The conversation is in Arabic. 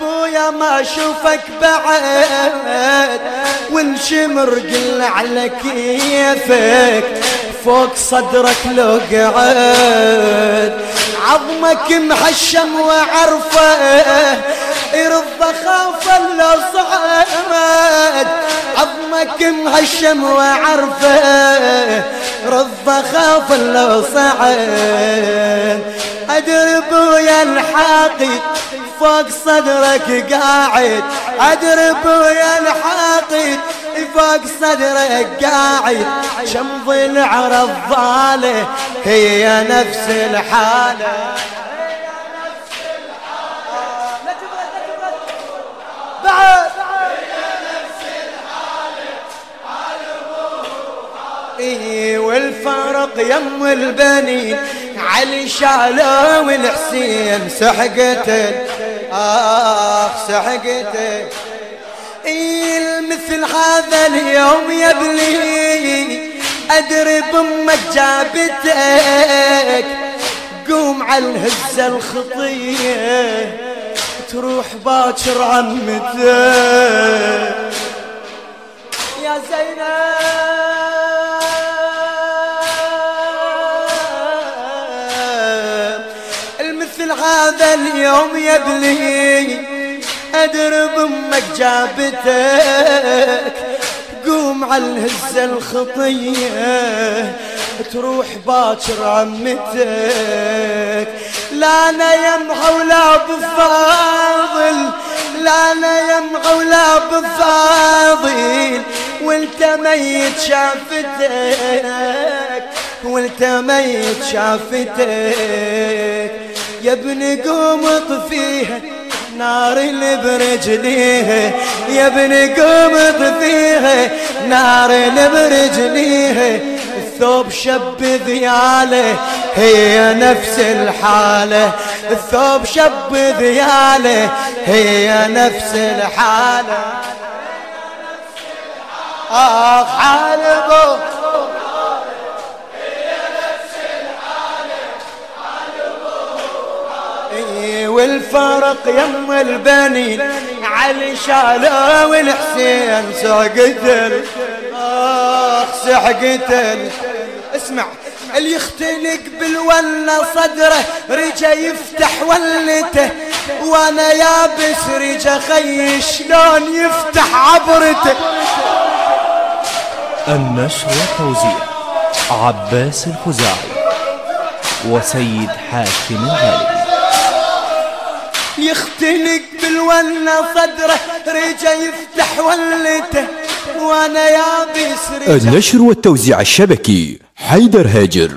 بويا ما اشوفك بعد والشمر قل على كيفك فوق صدرك لو قعد عظمك محشم وعرفه يرضى خاف لو صعد عظمك محشم وعرفه رضى خاف لو صعد أدري بويا الحاقد فوق صدرك قاعد أدري بويا الحاقد فوق صدرك قاعد شم ضلع رضاله هي نفس الحالة بعد والفرق يم البنين علي شالوا والحسين سحقته سحقته مثل هذا اليوم يا ابني ادري بامك جابتك قوم على الهزه الخطيه تروح باكر عمتك يا زينب مثل هذا اليوم يا ابني ادري بامك جابتك قوم على الهزه الخطيه تروح باكر عمتك لا انا يمحى ولا بفاضل لا انا يمحى ولا بفاضل وانت ميت شافتك وانت ميت شافتك يا ابني قوم اطفيها نار اللي برجليها يا ابني قوم اطفيها نار اللي برجليها الثوب شب ذياله هي نفس الحالة الثوب شب ذياله هي نفس الحالة حالبه والفرق يم البنين علي شالوا والحسين سحقتل سحقتل اسمع اللي يختنق بالولة صدره رجا يفتح ولته وانا يابس رجا خي شلون يفتح عبرته. النشر والتوزيع عباس الخزاعي وسيد حاكم الغالي. يختنق بالولة صدره رجا يفتح ولته وانا يابس رجا. النشر والتوزيع الشبكي حيدر هاجر.